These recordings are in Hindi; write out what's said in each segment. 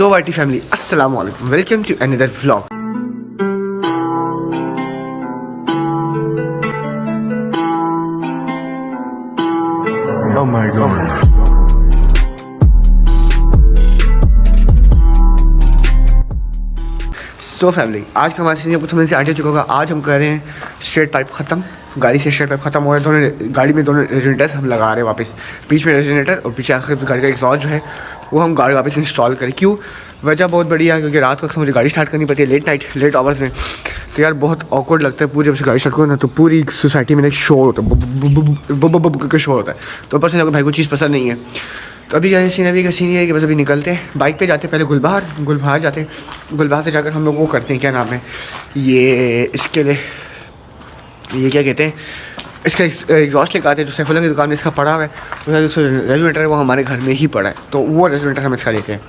सो वाइटी फैमिली अस्सलाम वालेकुम, welcome to another vlog. Oh my god. So family, आज का हमारा सीन कुछ समझ से आगे चुका होगा। आज हम कर रहे हैं स्ट्रेट पाइप ख़त्म, गाड़ी से स्ट्रेट पाइप ख़त्म हो रहा है। दोनों गाड़ी में दोनों रेजोनेटर्स हम लगा रहे हैं वापस, बीच में रेजोनेटर और पीछे आखिर गाड़ी का एग्जॉस्ट जो है वो हम गाड़ी वापस इंस्टॉल करें। क्यों? वजह बहुत बढ़िया है, क्योंकि रात को अक्सर मुझे गाड़ी स्टार्ट करनी पड़ती है लेट आवर्स में, तो यार बहुत ऑकवर्ड लगता है। पूरी जब से गाड़ी स्टार्ट करो ना तो पूरी सोसाइटी में एक शोर होता है, का शोर होता है। तो ऊपर से भाई को चीज़ पसंद नहीं है। तो अभी का सीन ये है कि बस अभी निकलते हैं, बाइक पे जाते हैं। पहले गुलबहार जाते हैं। गुलबहार से जाकर हम लोग वो करते हैं, क्या नाम है ये, इसके लिए ये क्या कहते हैं, इसका एग्जॉस्ट लेकर आते हैं जो सैफुल्ला की दुकान में इसका पड़ा हुआ है। रेजोनेटर है वो हमारे घर में ही पड़ा है, तो वो रेजोनेटर हम इसका लेते हैं।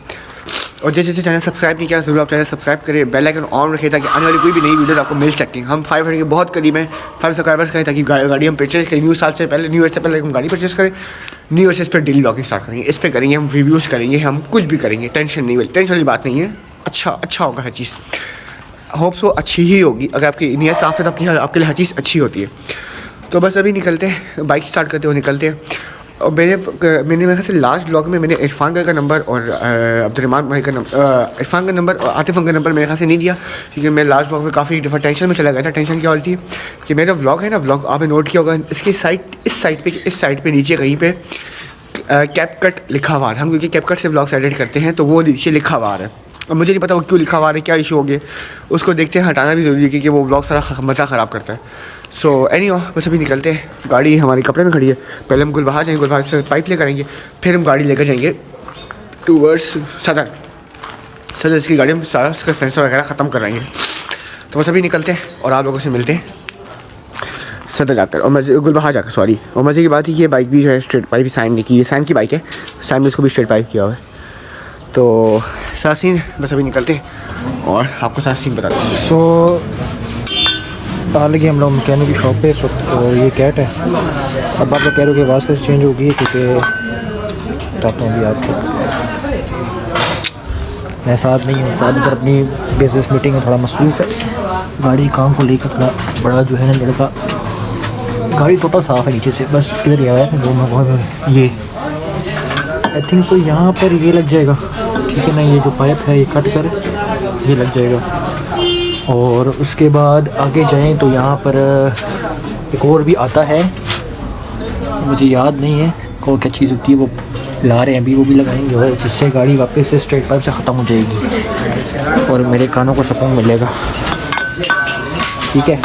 और जैसे चैनल सब्सक्राइब नहीं किया ज़रूर आप चैनल सब्सक्राइब करें, बेल आइकन ऑन रखें ताकि आने वाली कोई भी नई वीडियोस आपको मिल सकती हैं। हम 500 के बहुत करीब हैं, 5 सब्सक्राइबर्स करें ताकि गाड़ी हम परचेज करें। न्यू ईयर से पहले हम गाड़ी परचेज करें। न्यू ईयर से इस पर डेली ब्लॉगिंग स्टार्ट करेंगे, इस पर करेंगे हम रिव्यूज़ करेंगे, हम कुछ भी करेंगे। टेंशन वाली बात नहीं है। अच्छा होगा हर चीज़, होप सो अच्छी ही होगी। अगर आपकी नीयत साफ है तो आपके लिए हर चीज़ अच्छी होती है। तो बस अभी निकलते हैं, बाइक स्टार्ट करते हुए निकलते हैं। और मैंने मेरे ख्याल से लास्ट ब्लॉग में मैंने इरफान का नंबर और अब्दुर्रहमान भाई का नंबर, इरफान का नंबर और आतिफ का नंबर मेरे ख्याल से नहीं दिया, क्योंकि मैं लास्ट ब्लॉग में काफ़ी दफ़ा टेंशन में चला गया था। टेंशन क्या हो रही थी कि मेरा ब्लॉग है ना, ब्लॉग आपने नोट किया होगा, इसकी इस साइड पे नीचे कहीं पे कैप कट लिखा हुआ है। हम क्योंकि कैप कट से ब्लॉग एडिट करते हैं तो वो नीचे लिखा हुआ है। अब मुझे नहीं पता वो क्यों लिखा हुआ है, क्या इशू हो गया, उसको देखते हैं। हटाना भी ज़रूरी है क्योंकि वो ब्लॉग सारा मज़ा ख़राब करता है। सो बस अभी निकलते हैं। गाड़ी हमारी कपड़े में खड़ी है। पहले हम गुलबहार जाएंगे, गुलबहार से पाइप ले करेंगे, फिर हम गाड़ी लेकर जाएंगे टूवर्ड्स सदर। इसकी गाड़ी हम सारा उसका सेंसर वगैरह ख़त्म कराएंगे। तो बस अभी निकलते हैं और आप लोगों से मिलते हैं सदर जाकर, और गुलबहार जाकर सॉरी। और मज़े की बात है कि ये बाइक भी जो है स्ट्रेट पाइप साइन ने की है, साइन की बाइक है, साइन में उसको भी स्ट्रेट पाइप किया हुआ है। तो सारा सीन बस अभी निकलते हैं और आपको सारा सीन बताते हैं। सो हालांकि हम लोग मैकेनिक की शॉप पे, तो ये कैट है। अब आप लोग कह रहे हो कि आवाज़ कैसे चेंज होगी, क्योंकि बताता हूँ अभी आपको। मैं साथ नहीं हूँ, साथ इधर अपनी बिजनेस मीटिंग में थोड़ा मसरूफ़ है। गाड़ी काम को लेकर थोड़ा बड़ा जो है ना लड़का, गाड़ी टोटल साफ़ है नीचे से, बस इधर ही आया है दो ये आई थिंक सो यहाँ पर ये लग जाएगा, ठीक है ना। ये जो पाइप है ये कट कर ये लग जाएगा। और उसके बाद आगे जाएं तो यहाँ पर एक और भी आता है, मुझे याद नहीं है कौन क्या चीज़ होती है, वो ला रहे हैं अभी, वो भी लगाएंगे और जिससे गाड़ी वापस से स्ट्रेट पाइप से ख़त्म हो जाएगी और मेरे कानों को सुकून मिलेगा, ठीक है।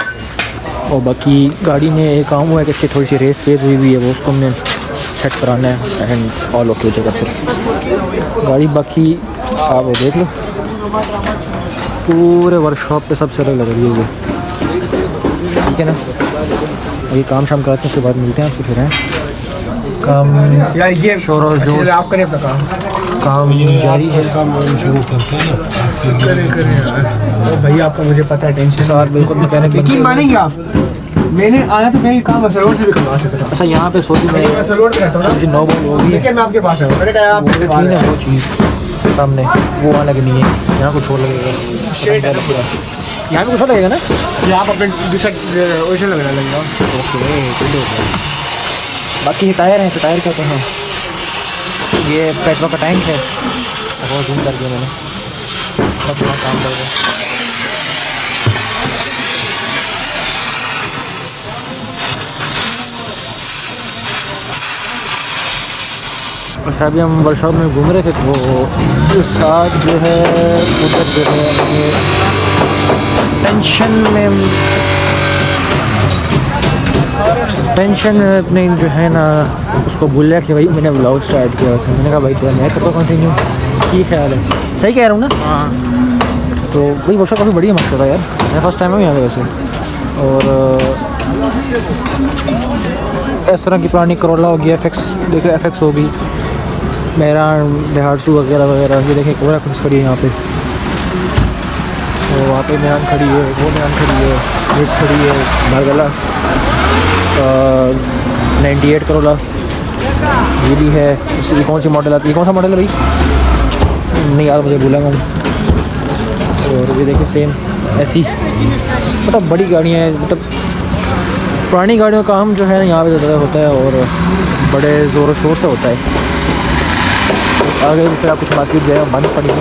और बाकी गाड़ी में एक काम हुआ है कि इसकी थोड़ी सी रेस तेज़ हुई है, वो उसको हमने सेट कराना है एंड ऑल ओके हो जाएगा फिर गाड़ी। बाकी आप वो देख लो, पूरे वर्कशॉप पे सबसे अलग लग रही है ये, ठीक है ना। ये काम शाम कराते हैं, उसके बाद मिलते हैं आपको फिर हैं काम यार। ये शोर और जोर आप करें अपना काम जारी है। काम शुरू करते हैं ना, करें भैया, आपका मुझे पता है टेंशन साथ बिल्कुल मैकेनिक यकीन मानेंगे आप, मैंने आया तो मैं ये काम असरोड से भी करवा सकता था। अच्छा यहाँ पे सोची में असरोड में रहता हूँ मुझे 9 बॉल हो गई है, मैं आपके पास आया, मैंने कहा आप वो चीज़ सामने वो वहाँ लगनी है, यहाँ कुछ और लगेगा, यहाँ पे कुछ और लगेगा ना, यहाँ आप अपने दूसरा ओरिजिनल वगैरह लगेगा। बाकी ये टायर है, तो टायर क्या कहना, ये पेट्रोल का टैंक है, वो जूम कर दिया मैंने, बस वहाँ काम करेगा। अच्छा अभी हम वर्कशॉप में घूम रहे थे, तो उस साथ जो है उधर जो है टेंशन अपने जो है ना उसको बोल रहा कि भाई मैंने व्लॉग स्टार्ट किया था। मैंने कहा भाई तो मैं करता कंटिन्यू, ठीक ख्याल है, सही कह रहा हूँ ना। हाँ तो भाई वर्कशॉप काफ़ी बढ़िया मकसद है यार, मैं फर्स्ट टाइम हूँ यहाँ पे वैसे। और इस तरह की पुरानी करोला हो गया, FX देखो, FX होगी, मेरा देहाड़सू वगैरह ये देखें, कोरा FX खड़ी है यहाँ पे, तो वहाँ पे मेरान खड़ी है, वो मेरान खड़ी है, रेट खड़ी है, भरगला 98 करोला ये भी है। ये कौन सी मॉडल आती है, कौन सा मॉडल है भाई? नहीं यार मुझे भूला मैं। और ये देखिए सेम ऐसी मतलब बड़ी गाड़ियाँ हैं, मतलब पुरानी गाड़ियों का काम जो है यहाँ पे ज़्यादा होता है और बड़े ज़ोर शोर से होता है। आगे फिर आप कुछ बातचीत जो है बंद पड़ी है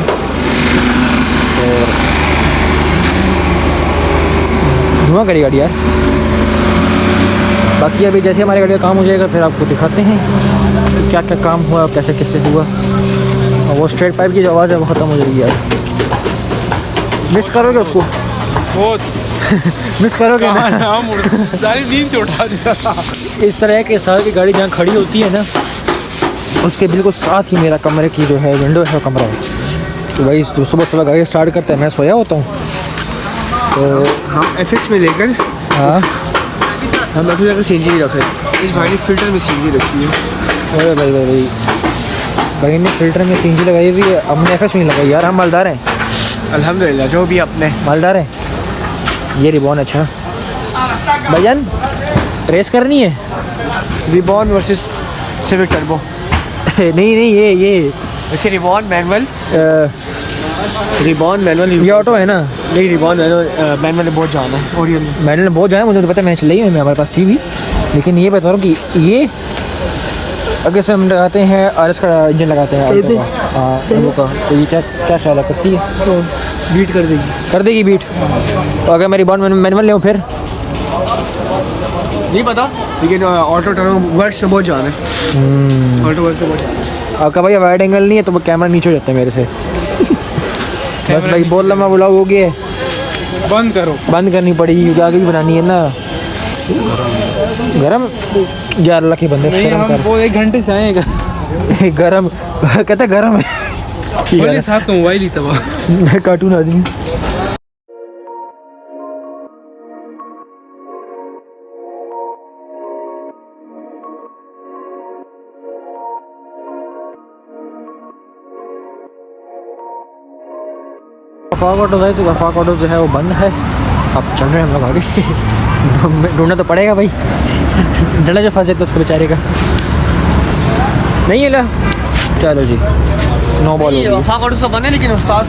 और धुआं करी गाड़ी यार। बाकी अभी जैसे हमारी गाड़ी का काम हो जाएगा फिर आपको दिखाते हैं क्या क्या काम हुआ, कैसे कैसे हुआ। और वो स्ट्रेट पाइप की जो आवाज़ है वो ख़त्म हो जाएगी यार। मिस करोगे उसको? बहुत मिस करोगे ना? सारी नींद से उठा दिया। इस तरह के साथ की गाड़ी जहाँ खड़ी होती है ना उसके बिल्कुल साथ ही मेरा कमरे की जो है विंडो है कमरा है। तो भाई सुबह सुबह गाड़ी स्टार्ट करते हैं, मैं सोया होता हूँ तो हम एफएक्स में लेकर हाँ हम अपनी जगह सीनरी रखे। इस भाई ने फिल्टर में सीनरी रखी है। अरे भाई भाई भाई भाई ने फिल्टर में सीनरी लगाई हुई है, हमने एफएस में नहीं लगाई यार। हम मालदार हैं अल्हम्दुलिल्लाह, जो भी अपने मालदार हैं। ये रिबॉन अच्छा भाईजान रेस करनी है? Ribbon versus civic turbo. नहीं नहीं ये वैसे रिबॉन मैनुअल ये ऑटो है ना? नहीं, रिबॉन मैनुअल में बहुत जाना है। और मैंने बहुत जाए, मुझे तो पता है, मैंने चलाई है, मैं हमारे पास थी भी। लेकिन ये बता रहा हूँ कि ये अगर इसमें हम लगाते हैं RS का इंजन लगाते हैं ऑटो का, हाँ टर्बो का, तो ये क्या क्या ख्याल है करती है? तो बीट कर देगी बीट। और अगर मैं रिबॉन मैनुअल लूँ फिर नहीं पता, लेकिन ऑटो टर्बो वर्क्स में बहुत जाना है। ऑटो वर्क्स में बहुत जाना है। आपका भाई वाइड एंगल नहीं है तो वो कैमरा नीचे हो जाता है मेरे से। बस भाई बहुत लंबा ब्लॉग हो गया है, बंद करो। बंद करनी पड़ेगी क्योंकि आगे भी बनानी है ना। गरम यार अल्लाह के बंदे नहीं, शर्म हम कर। वो 1 घंटे से आएगा। गरम कहते गरम है बोले साथ का मोबाइल ही तबाह। कार्टून आदमी। वफाक ऑटो है तो वफाक ऑटो जो है वो बंद है। अब चल रहे हैं हम लोग आगे। ढूंढना तो पड़ेगा भाई, डंडा जो फंसे तो उसको बेचारे का नहीं है ला। चलो जी नो बॉल हो गई। वफाक ऑटो तो बने, लेकिन उस्ताद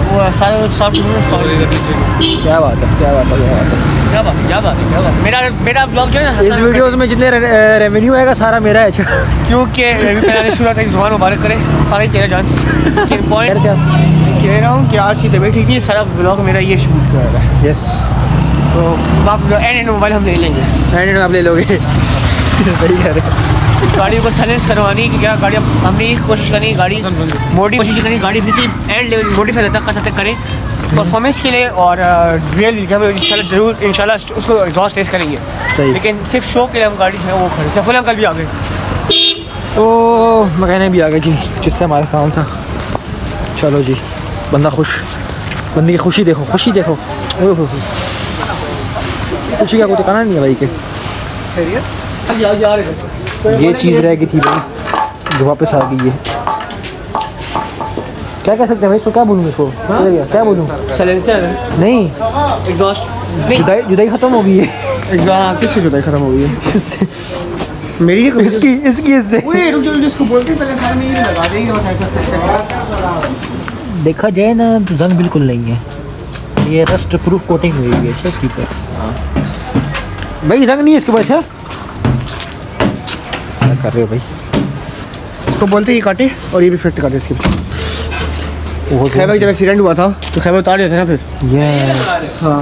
वो सारे उस्ताद पीछे। क्या बात है, क्या बात है, क्या बात है, क्या बात है, क्या बात है, क्या बात है। मेरा ब्लॉग जो है ना, इस वीडियोस में जितने रेवेन्यू आएगा सारा मेरा है। अच्छा क्योंकि पहले शुरू तक जुबान मुबारक करे सारे तेरा जान। लेकिन पॉइंट क्या? कह रहा हूँ कि आज की तबीयत ठीक नहीं है, सारा ब्लॉग मेरा ये शूट कर रहा है। यस तो आप एंड मोबाइल हम ले लेंगे। एंड आप ले लोगे। सही कह रहे हो। गाड़ी को साइलेंस करवानी कि क्या गाड़ी हमने एक कोशिश करनी, गाड़ी कोशिश करनी गाड़ी अपनी एंड लेवल मॉडिफाई तक कर सकते करें परफॉर्मेंस के लिए। और रियल इंशाल्लाह जरूर इंशाल्लाह उसको एग्जॉस्ट टेस्ट करेंगे। सही। लेकिन सिर्फ शो के लिए हम गाड़ी जो है वो खरीद। सफल अंकल भी आ गए। तो मकैनिक भी आ गए जी, जिससे हमारा काम था। चलो जी, बंदा खुश, बंदे की खुशी देखो, खुशी देखो। ओह हो, खुशी का कोई ठिकाना नहीं है भाई के। ये चीज़ रह गई थी भाई जो वापस आ गई है। क्या कह सकते हैं भाई इसको, क्या बोलूँ इसको, क्या बोलूँ? साइलेंसर नहीं एग्जॉस्ट जुदाई जुदाई ख़त्म हो गई है। किससे जुदाई खत्म हो गई है? इससे मेरी इसकी इससे ओए रुक जाओ, इसको बोलते पहले सारे में ये लगा देंगे और साइड से फिट करके। देखा जाए ना तो जंग बिल्कुल नहीं है, ये रस्ट प्रूफ कोटिंग हुई है इसके ऊपर। भाई जंग नहीं है इसके पास। क्या कर रहे हो भाई? इसको बोलते ही काटे और ये भी फिट कर दे इसके पीछे। वो खैबर जब एक्सीडेंट हुआ था तो खैबर उतार दिया था ना फिर। ये हाँ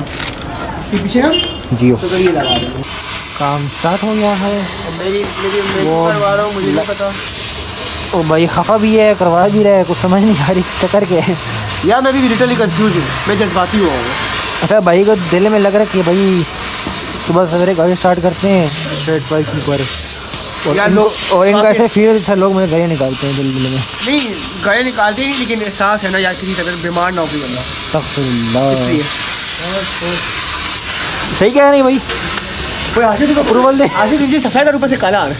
ये पीछे ना जियो तो ये लगा देंगे। काम स्टार्ट हो गया है। वो करवा रहा हूँ, मुझे नहीं पता। ओ भाई खफा भी है, करवा भी रहा है, कुछ समझ नहीं आ रही चक्कर क्या है। यार मैं भी लिटरली कंफ्यूज हूँ, मैं जज्बाती हुआ हूँ। अच्छा भाई को दिल में लग रहा है कि भाई सुबह सवेरे गाड़ी स्टार्ट करते हैं स्ट्रेट बाइक के ऊपर यार और इनका ऐसे फील था, लोग मुझे गाड़ियाँ निकालते हैं दिल में। नहीं गाड़ी निकालते ही, लेकिन एहसास है ना यार किसी तबीयत बीमार ना हो कोई बंदा, इसलिए। सही कह नहीं भाई, कोई आशिक तो अप्रूवल दे। आशिक नीचे सफेद और ऊपर से काला आ रहा है।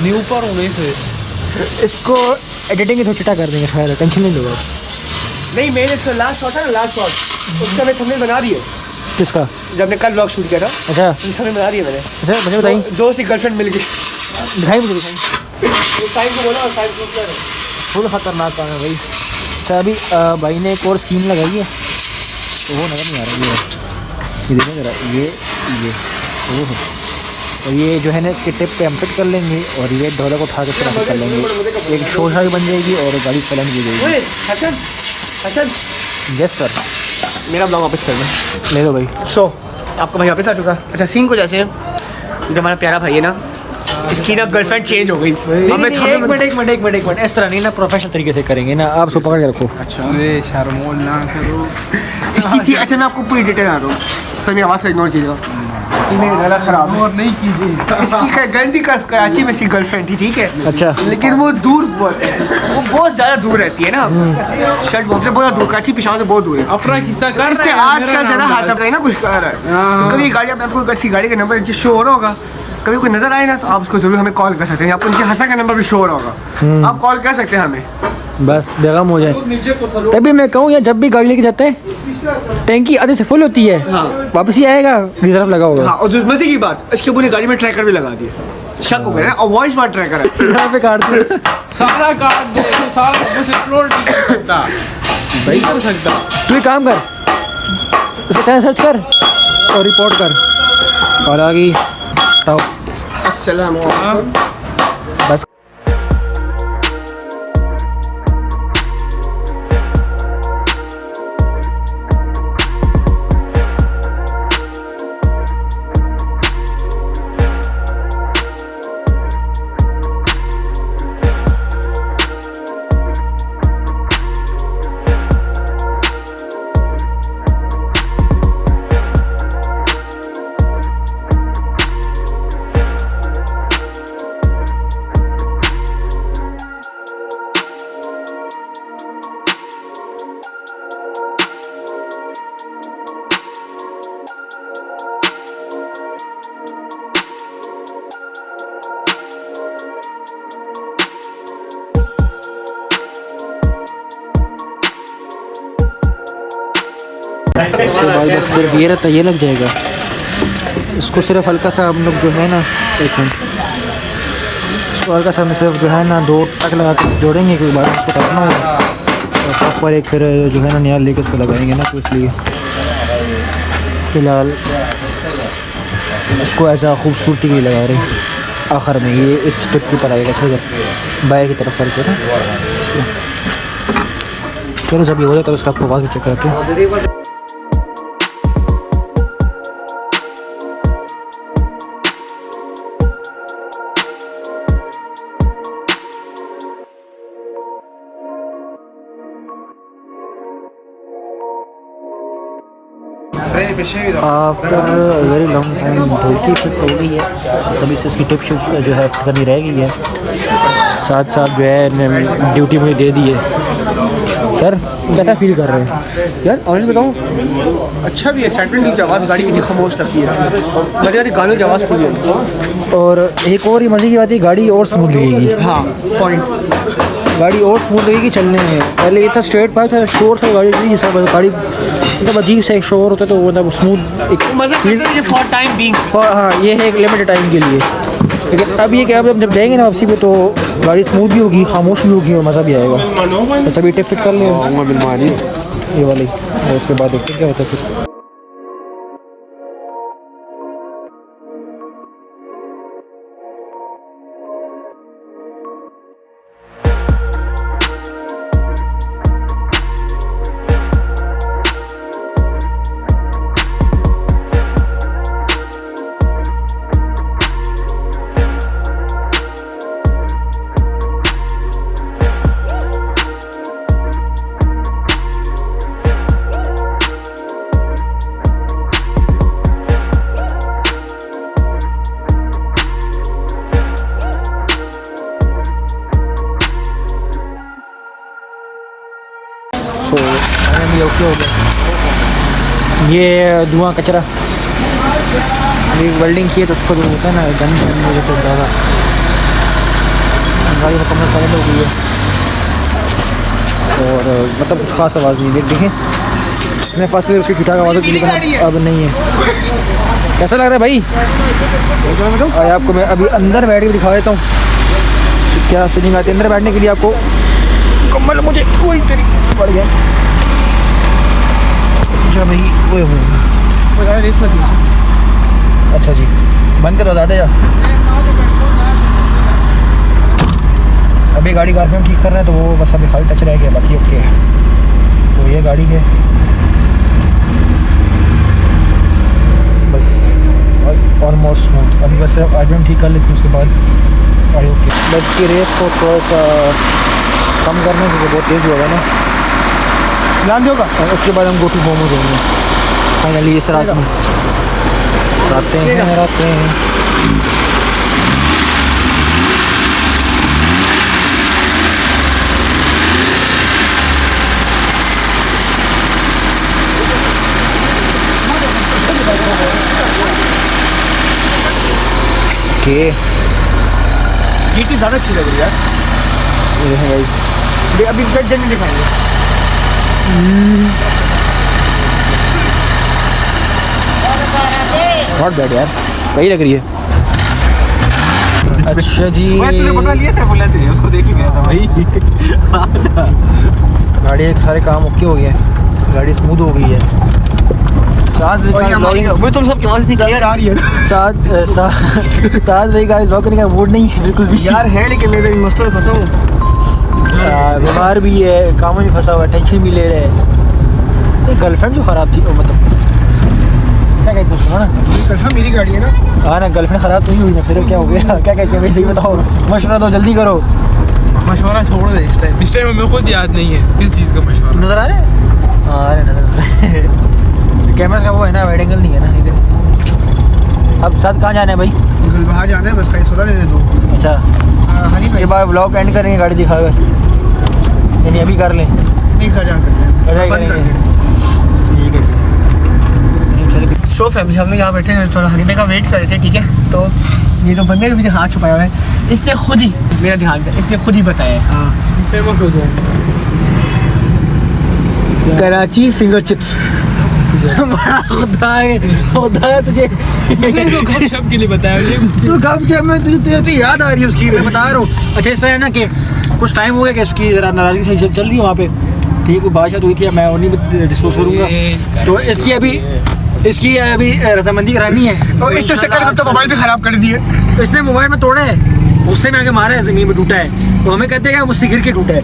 नहीं ऊपर हूँ से। इसको एडिटिंग के थ्रू चिटा कर देंगे शायद, टेंशन नहीं लो। नहीं मैंने इसका लास्ट शॉट है ना, लास्ट शॉट उसका मैं थंबनेल बना दिए किसका? जब मैं कल ब्लॉग शूट किया था। अच्छा थंबनेल बना दिया मैंने। अच्छा मुझे बताइए, दोस्त की गर्लफ्रेंड मिल गई। दिखाई मुझे, बताइए। साइड को बोला और साइड को फुल खतरनाक काम है भाई। अच्छा अभी भाई ने एक और स्कीम लगाई है तो वो नज़र नहीं आ रही है, ये देखें ज़रा, ये और ये जो है ना इसके टिप पे हम फिट कर लेंगे और ये ढोलक को उठा के फिट कर लेंगे, एक शोशा भी बन जाएगी और गाड़ी चलानी भी जाएगी। यस सर, मेरा ब्लॉग वापस कर दो। ले लो भाई। सो आपका भाई वापस आ चुका। अच्छा सीन कुछ ऐसे है, जो हमारा प्यारा भाई है ना, इसकी ना गर्लफ्रेंड चेंज हो गई। एक मिनट इस तरह नहीं ना, प्रोफेशनल तरीके से करेंगे ना, आप उसको पकड़ के रखो। अच्छा अरे शर्मोल ना करो। इसकी थी ऐसे, मैं आपको पूरी डिटेल आ रहा हूँ, सर मेरी आवाज़ से इग्नोर कीजिएगा, मेरी गला खराब है। और नहीं कीजिए। इसकी गंदी कराची में इसकी गर्लफ्रेंड थी, ठीक है, अच्छा लेकिन वो दूर बहुत है, वो बहुत ज़्यादा दूर रहती है ना, शर्ट बोलते हैं बहुत दूर, कराची पेशावर से बहुत दूर है। अपना किस्सा कर इससे आज का जरा हाथ लगाई ना कुछ कर रहा है, तो कभी गाड़ी अपने आपको किसी गाड़ी का नंबर नीचे शो हो रहा होगा, कभी कोई नजर आए ना तो आप उसको जरूर हमें कॉल कर सकते हैं, आपको नीचे हंसा का नंबर भी शो हो रहा होगा, आप कॉल कर सकते हैं हमें, बस बेगम हो जाए। तभी मैं कहूँ यार जब भी गाड़ी लेके जाते हैं टैंकी आधे से फुल होती है, वापस ही आएगा रिजर्व लगा होगा। हाँ, और जो मजे की बात, इसके पूरी गाड़ी में ट्रैकर भी लगा दिया, शक हो गया ना, और वॉइस बार ट्रैकर है यहाँ पे काट दिया, सारा काट दे, सारा कुछ अपलोड नहीं कर सकता, नहीं कर सकता। तू एक काम कर, इसका चैनल सर्च कर और रिपोर्ट कर और आगे बताओ। अस्सलाम वालेकुम। बस उसके बाद बस सिर्फ ये रहता, ये लग जाएगा। इसको सिर्फ हल्का सा हम लोग जो है ना, एक मिनट, इसको हल्का सा हम सिर्फ जो है ना 2 टक लगा के जोड़ेंगे, कोई बात उसको काटना होगा और सब पर एक फिर जो है ना नया लेके उसको लगाएंगे ना, तो इसलिए फ़िलहाल इसको ऐसा खूबसूरती के लिए लगा रहे हैं। आखिर में ये इस टिप की पर आएगा, थोड़ा बाएँ की तरफ करके ना। चलो जब ये हो जाए तब इसका आपको आवाज़ भी चेक करते हैं। आफ्टर वेरी लॉन्ग टाइम धोती फिट हो गई है, सभी से इसकी टिप शिप जो है फिट करनी रह गई है, साथ साथ जो है ड्यूटी मुझे दे दी है। सर कैसा फील कर रहे हैं यार? ऑनेस्ट बताऊँ, अच्छा भी है, सेकंड की आवाज़ गाड़ी की खामोश लगती है, मजे आती गानों की आवाज़ पूरी है, और एक और ही मज़े की बात है, गाड़ी और स्मूथ लगेगी। हाँ पॉइंट, गाड़ी और स्मूथ लगेगी चलने में। पहले ये था स्ट्रेट पाइप था, शोर था गाड़ी की, सब गाड़ी मतलब अजीब सा एक शोर होता है, तो मतलब स्मूथ एक मज़ा फॉर टाइम बीइंग। हाँ ये है एक लिमिटेड टाइम के लिए, लेकिन अब ये क्या, अब जब जाएंगे ना वापसी पे तो गाड़ी स्मूथ भी होगी, खामोश भी होगी और मज़ा भी आएगा। तो सभी टिप फिट कर लें ये वाली, और उसके बाद देखते क्या होता है फिर। तो फाइनली ओके हो गया। ये धुआं कचरा अभी वेल्डिंग किए तो उसको जो होता है ना गन वजह से ज़्यादा गाड़ी मुकम्मल साइड हो गई है, और मतलब कुछ खास आवाज़ नहीं देखें, मैं फर्स्ट ले उसकी ठीक आवाज़ होती लेकिन अब नहीं है। कैसा लग रहा है भाई? आपको मैं अभी अंदर बैठ के दिखा देता हूँ क्या फीलिंग आती है। अंदर बैठने के लिए आपको कम्बल मुझे वही तेरी पड़ गया। अच्छा भाई वो अच्छा जी बंद कर दो दादा जा। अभी गाड़ी कारपेंट ठीक कर रहे हैं तो वो बस अभी खाली टच रह गया, बाकी ओके है। तो ये गाड़ी है बस ऑलमोस्ट स्मूथ। अभी बस कारपेंट ठीक कर लेते हैं उसके बाद गाड़ी ओके। बस की रेस को थोड़ा सा कम करने से बहुत तेज़ होगा ना, ध्यान होगा। और उसके बाद हम गो टू होम हो जाएंगे फाइनली। इस रात में रातें हैं। ओके GT ज़्यादा अच्छी लग रही है यार। ये है गाइस, अभी तक जल्दी दिखाएंगे। नॉट बैड यार, सही लग रही है। अच्छा जी तूने पकड़ लिया था बोला से उसको देख ही गया था भाई। गाड़ी के सारे काम ओके हो गए हैं, गाड़ी स्मूथ हो गई है। वो तुम सब क्लास नहीं क्लियर आ रही है ना। साथ भाई गाइस व्लॉग करने का मूड नहीं है बिल्कुल भी यार है, लेकिन मैं तो मसले में फंसा हूँ। बीमार भी है, काम में फंसा हुआ है, टेंशन भी ले रहे हैं। गर्लफ्रेंड जो ख़राब थी वो मतलब क्या कहते हैं ना, कंफर्म मेरी गाड़ी है ना। हाँ ना, गर्लफ्रेंड ख़राब तो नहीं हुई ना, फिर क्या हो गया? क्या कहते हैं भाई, सही बताओ, मशवरा दो, जल्दी करो। मशवरा छोड़ दे इस टाइम हमें खुद याद नहीं है किस चीज़ का मशवरा। नज़र आ रहे हैं? हाँ आ रहे नज़र आ रहे हैं। कैमरा का वो है ना, वाइड एंगल नहीं है ना। नहीं देखो अब साथ कहाँ जाना है भाई? बाहर जाना है, बस कहीं सोना लेने दो। अच्छा हनी इसके बाद ब्लॉग एंड करेंगे गाड़ी दिखाकर, यानी अभी कर लें? नहीं कर जाएंगे, बंद कर देंगे। ठीक है। सो फैमिली हम लोग यहाँ बैठे हैं, थोड़ा हनीफे का वेट कर रहे थे, ठीक है। तो ये जो बंदे ने मुझे हाथ छुपाया हुआ है, इसने खुद ही मेरा ध्यान दिया, इसने खुद ही बताया है। हाँ फेमस हो जाए कराची फिंगर चिप्स। होता है तुझे। मैंने तो गपशप के लिए बताया मुझे। तू गपशप में तुझे तो याद आ रही है उसकी, मैं बता रहा हूँ। अच्छा इस तरह है ना कि कुछ टाइम हो गया कि उसकी ज़रा नाराज़गी सही चल रही है वहाँ पे, ठीक है, बातचीत हुई थी, मैं और नहीं डिस्क्लोज करूँगा। तो इसकी अभी रजामंदी करानी है। और इस चक्कर में तो मोबाइल भी ख़राब कर दिए। इसने मोबाइल में तोड़ा है, उससे में आके मारा है, ज़मीन में टूटा है, तो हमें कहते हैं कि मुझसे गिर के टूटा है।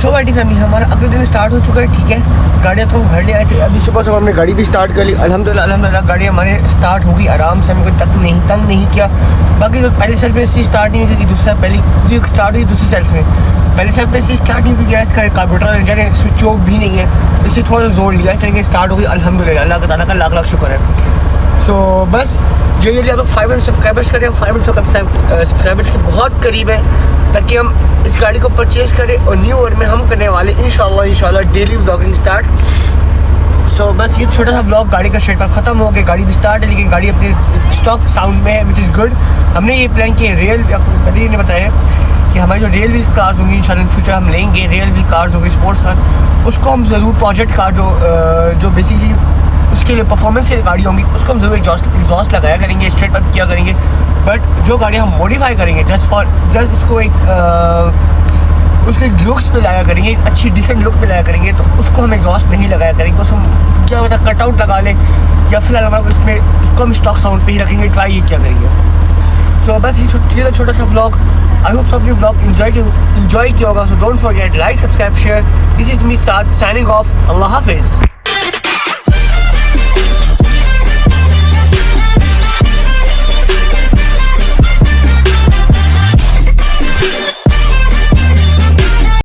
सो वाइटी फैमिली हमारा अगले दिन स्टार्ट हो चुका है, ठीक है। गाड़ियाँ तो हम घर ले आए थे, अभी सुबह हमने गाड़ी भी स्टार्ट कर ली। अल्हम्दुलिल्लाह गाड़ी हमारे स्टार्ट हो गई आराम से, हमें कोई तंग नहीं किया। बाकी जो पहली सेल्फ में स्टार्ट नहीं हुई, दूसरा पहली स्टार्ट हुई दूसरी सेल्फ में, पहले सेल्फ में स्टार्ट नहीं हुई। इसका कार्बोरेटर इंजन है, इसमें चोक भी नहीं है, इससे थोड़ा जोर लिया, इस तरीके स्टार्ट हो गई। अल्हम्दुलिल्लाह अल्लाह ताला का लाख शुक्र है। सो बस जल्दी आप 500 सब्सक्राइबर्स करें, 500 सब्सक्राइबर्स के बहुत करीब है, ताकि हम इस गाड़ी को परचेज़ करें। और न्यू ईयर में हम करने वाले इंशाल्लाह डेली व्लॉगिंग स्टार्ट। सो बस ये छोटा सा व्लॉग गाड़ी का शेड पर ख़त्म हो गया। गाड़ी भी स्टार्ट है, लेकिन गाड़ी अपने स्टॉक साउंड में है, विच इज़ गुड। हमने ये प्लान किया रियल, आपको पहले ही ने बताया कि हमारी जो रियल व्हील कार्स होंगी इंशाल्लाह इन फ्यूचर हम लेंगे। रियल व्हील कार्स होगी, स्पोर्ट्स कार्स, उसको हम ज़रूर प्रोजेक्ट कार जो बेसिकली उसके लिए परफॉर्मेंस की गाड़ी होंगी, उसको हम ज़रूर एग्जॉस्ट लगाया करेंगे, स्ट्रेट पर किया करेंगे। बट जो गाड़ी हम मॉडिफाई करेंगे जस्ट उसको उसके लुक्स पे लाया करेंगे, एक अच्छी डिसेंट लुक पे लाया करेंगे, तो उसको हम एग्जॉस्ट नहीं लगाया करेंगे। उसको हम क्या होता है कटआउट लगा लें, या फिलहाल हमारे उसमें उसको हम स्टॉक साउंड पे ही रखेंगे, ट्राई ये क्या करेंगे। सो बस ये छोटा सा व्लॉग, आई होप सबने व्लॉग इन्जॉय किया होगा। So don't forget like, subscribe, share. This is me Saad signing off. अल्लाह हाफिज़।